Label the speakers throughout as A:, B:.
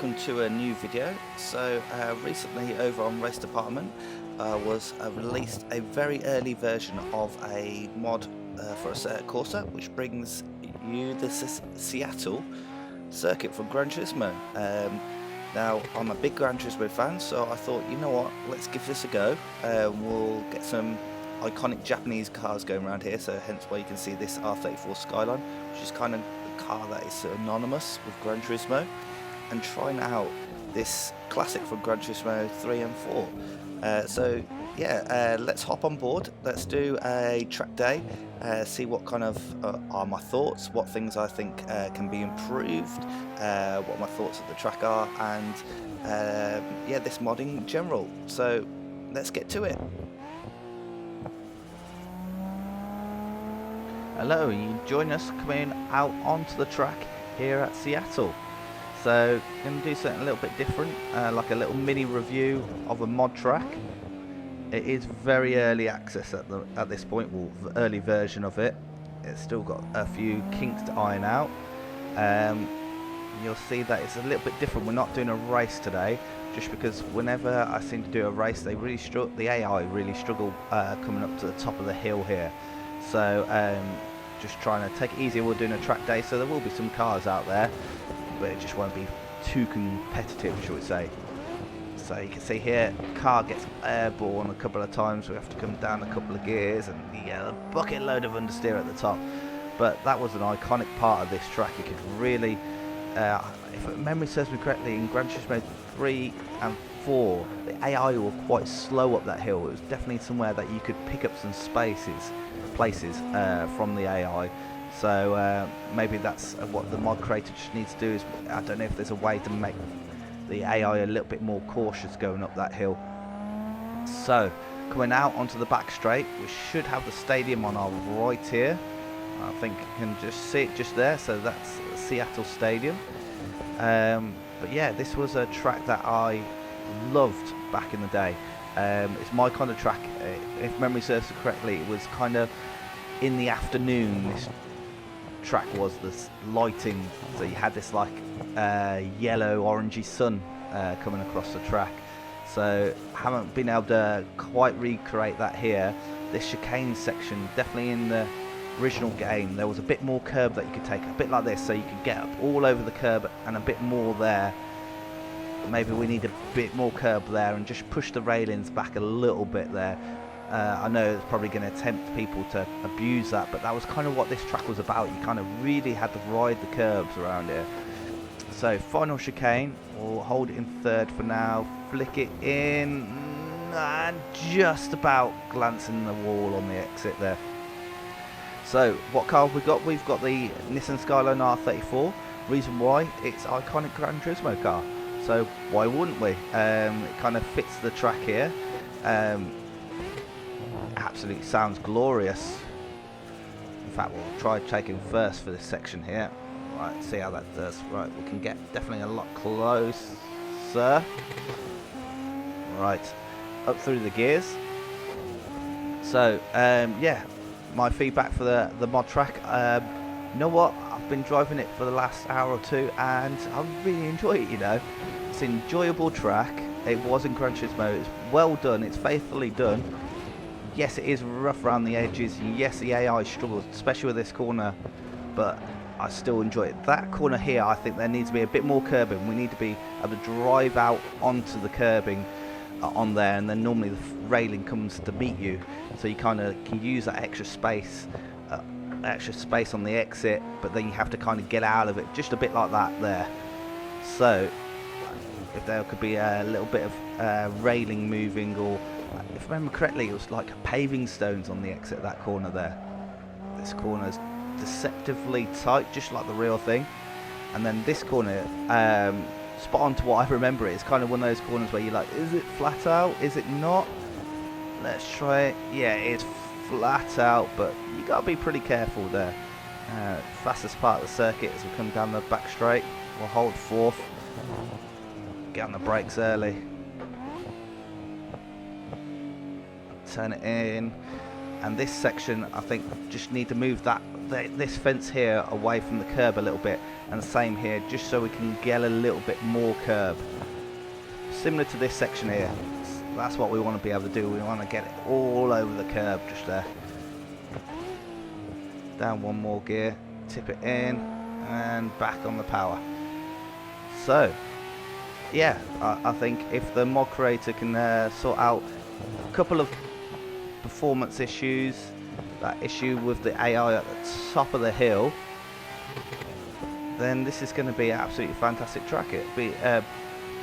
A: welcome to a new video. So recently over on Race Department was released a very early version of a mod for Assetto Corsa, which brings you the Seattle circuit from Gran Turismo. Now I'm a big Gran Turismo fan, so I thought, you know what, let's give this a go. We'll get some iconic Japanese cars going around here, so hence why you can see this R34 Skyline, which is kind of the car that is synonymous with Gran Turismo, and trying out this classic from Gran Turismo 3 and 4. So yeah, let's hop on board, let's do a track day, see what kind of are my thoughts, what things I think can be improved, what my thoughts of the track are, and yeah, this modding in general. So let's get to it. Hello, you join us coming out onto the track here at Seattle. So going to do something a little bit different, like a little mini review of a mod track. It is very early access at this point, well, the early version of it. It's still got a few kinks to iron out. You'll see that it's a little bit different. We're not doing a race today, just because whenever I seem to do a race, they really the AI really struggle coming up to the top of the hill here. So just trying to take it easy. We're doing a track day, so there will be some cars out there, but it just won't be too competitive, shall we say. So you can see here, car gets airborne a couple of times. We have to come down a couple of gears, and a bucket load of understeer at the top. But that was an iconic part of this track. You could really, if memory serves me correctly, in Gran Turismo 3 and 4, the AI were quite slow up that hill. It was definitely somewhere that you could pick up some places from the AI. So maybe that's what the mod creator just needs to do. Is I don't know if there's a way to make the AI a little bit more cautious going up that hill. So coming out onto the back straight, we should have the stadium on our right here. I think you can just see it just there. So that's Seattle Stadium. But yeah, this was a track that I loved back in the day. It's my kind of track. If memory serves correctly, it was kind of in the afternoon. This track was this lighting, so you had this like yellow orangey sun coming across the track. So haven't been able to quite recreate that here. This chicane section, definitely in the original game, there was a bit more curb that you could take, a bit like this, so you could get up all over the curb and a bit more there. Maybe we need a bit more curb there and just push the railings back a little bit there. I know it's probably going to tempt people to abuse that, but that was kind of what this track was about. You kind of really had to ride the curbs around here. So final chicane, we'll hold it in third for now, flick it in, and just about glancing the wall on the exit there. So what car have we got? We've got the Nissan Skyline R34. Reason why, it's iconic Gran Turismo car. So why wouldn't we? It kind of fits the track here. Absolutely sounds glorious. In fact, we'll try taking first for this section here. Right, see how that does. Right, we can get definitely a lot closer. Right, up through the gears. So yeah, my feedback for the mod track. You know what? I've been driving it for the last hour or two, and I really enjoy it. You know, it's an enjoyable track. It was in Gran Turismo. It's well done. It's faithfully done. Yes, it is rough around the edges. Yes, the AI struggles, especially with this corner, but I still enjoy it. That corner here, I think there needs to be a bit more curbing. We need to be able to drive out onto the curbing on there, and then normally the railing comes to meet you, so you kind of can use that extra space on the exit, but then you have to kind of get out of it, just a bit like that there. So if there could be a little bit of railing moving, or if I remember correctly, it was like paving stones on the exit of that corner there. This corner is deceptively tight, just like the real thing. And then this corner, spot on to what I remember, it's kind of one of those corners where you're like, is it flat out? Is it not? Let's try it. Yeah, it's flat out, but you gotta be pretty careful there. Fastest part of the circuit as we come down the back straight. We'll hold fourth. Get on the brakes early. Turn it in. and this section I think just need to move this fence here away from the curb a little bit, and the same here, just so we can get a little bit more curb, similar to this section here. That's what we want to be able to do. We want to get it all over the curb just there. Down one more gear, tip it in, and back on the power. So yeah, I think if the mod creator can sort out a couple of performance issues, that issue with the AI at the top of the hill, then this is going to be an absolutely fantastic track. It'd be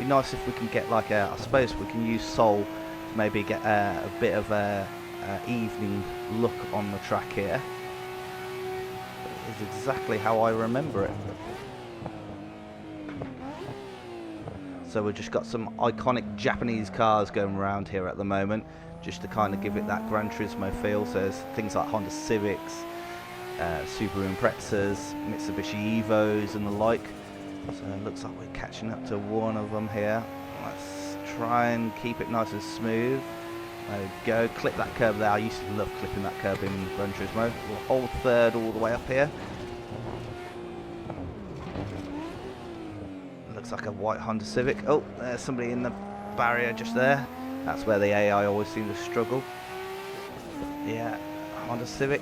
A: nice if we can get like I suppose we can use Sol to maybe get a bit of a evening look on the track here. It is exactly how I remember it. So we've just got some iconic Japanese cars going around here at the moment, just to kind of give it that Gran Turismo feel. So there's things like Honda Civics, Subaru Imprezas, Mitsubishi Evos and the like. So it looks like we're catching up to one of them here. Let's try and keep it nice and smooth. There we go, clip that curb there. I used to love clipping that curb in Gran Turismo. We'll hold third all the way up here. Looks like a white Honda Civic. Oh, there's somebody in the barrier just there. That's where the AI always seems to struggle. Yeah, Honda Civic.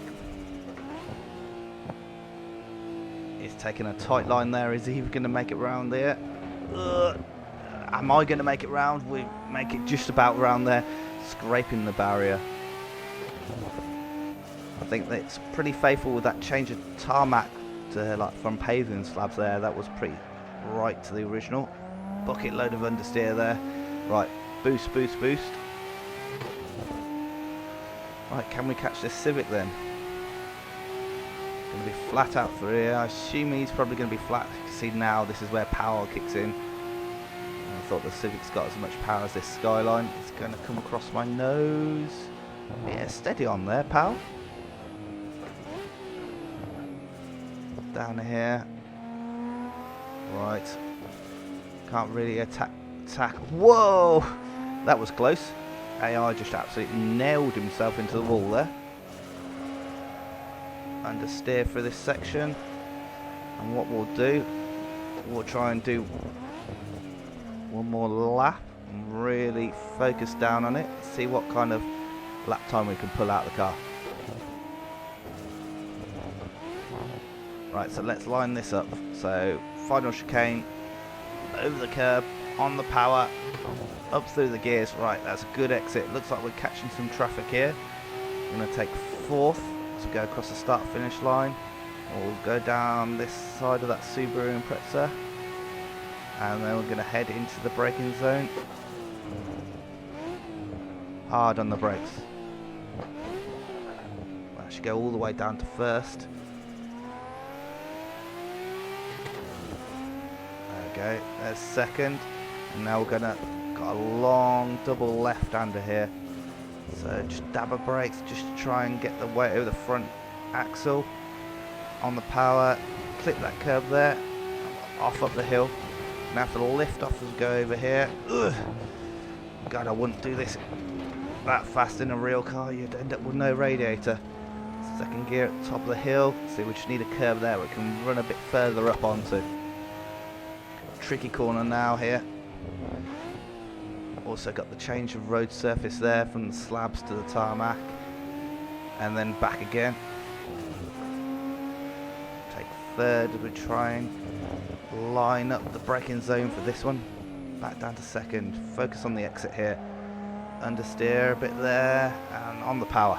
A: He's taking a tight line there. Is he even going to make it round there? Am I going to make it round? We make it just about round there, scraping the barrier. I think that it's pretty faithful with that change of tarmac to like from paving slabs there. That was pretty right to the original. Bucket load of understeer there. Right, boost, boost, boost. Right, can we catch this Civic then? Going to be flat out through here. I assume he's probably going to be flat. You can see now this is where power kicks in. And I thought the Civic's got as much power as this Skyline. It's going to come across my nose. Yeah, steady on there, pal. Down here. Right. Can't really attack. Whoa! That was close. AI just absolutely nailed himself into the wall there. Understeer for this section. And what we'll do, we'll try and do one more lap and really focus down on it. See what kind of lap time we can pull out of the car. Right, so let's line this up. So, final chicane, over the curb, on the power, up through the gears. Right, that's a good exit. Looks like we're catching some traffic here. We're going to take fourth as we go across the start-finish line. We'll go down this side of that Subaru Impreza. And then we're going to head into the braking zone. Hard on the brakes. I should go all the way down to first. Okay, there's second, and now we're gonna got a long double left-hander here, so just dab of brakes just to try and get the weight over the front axle on the power, clip that curb there, off up the hill, and have to lift off as we go over here. Ugh. God, I wouldn't do this that fast in a real car. You'd end up with no radiator. Second gear at the top of the hill. See, we just need a curb there we can run a bit further up onto. Tricky corner now here. Also got the change of road surface there from the slabs to the tarmac, and then back again. Take third as we try and line up the braking zone for this one. Back down to second. Focus on the exit here. Understeer a bit there, and on the power.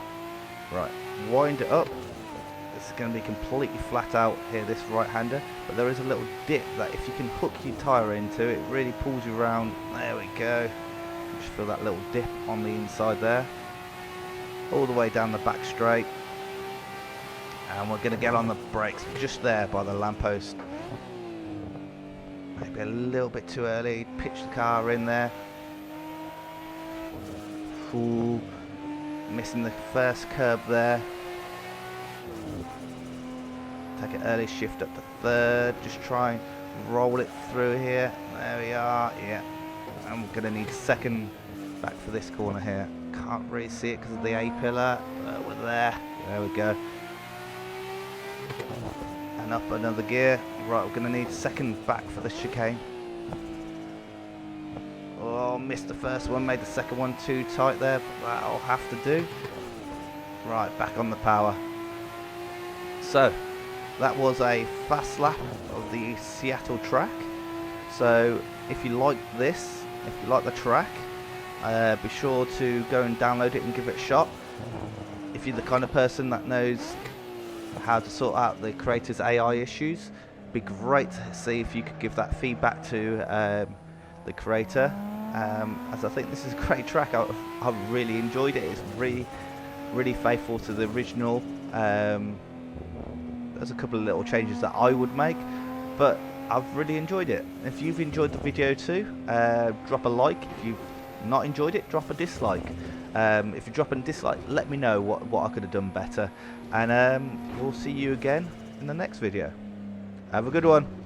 A: Right, wind it up. This is going to be completely flat out here, this right-hander, but there is a little dip that if you can hook your tyre into, it really pulls you around. There we go. Just feel that little dip on the inside there. All the way down the back straight. And we're going to get on the brakes just there by the lamppost. Maybe a little bit too early. Pitch the car in there. Ooh, missing the first curb there. Take an early shift up to third, just try and roll it through here. There we are, yeah. And we're going to need second back for this corner here. Can't really see it because of the A-pillar. We're there. There we go. And up another gear. Right, we're going to need second back for the chicane. Oh, missed the first one, made the second one too tight there, but that'll have to do. Right, back on the power. So, that was a fast lap of the Seattle track. So, if you like this, if you like the track, be sure to go and download it and give it a shot. If you're the kind of person that knows how to sort out the creator's AI issues, it'd be great to see if you could give that feedback to the creator, as I think this is a great track. I've really enjoyed it. It's really faithful to the original. There's a couple of little changes that I would make, but I've really enjoyed it. If you've enjoyed the video too, drop a like. If you've not enjoyed it, drop a dislike. If you drop a dislike, let me know what I could have done better, and we'll see you again in the next video. Have a good one.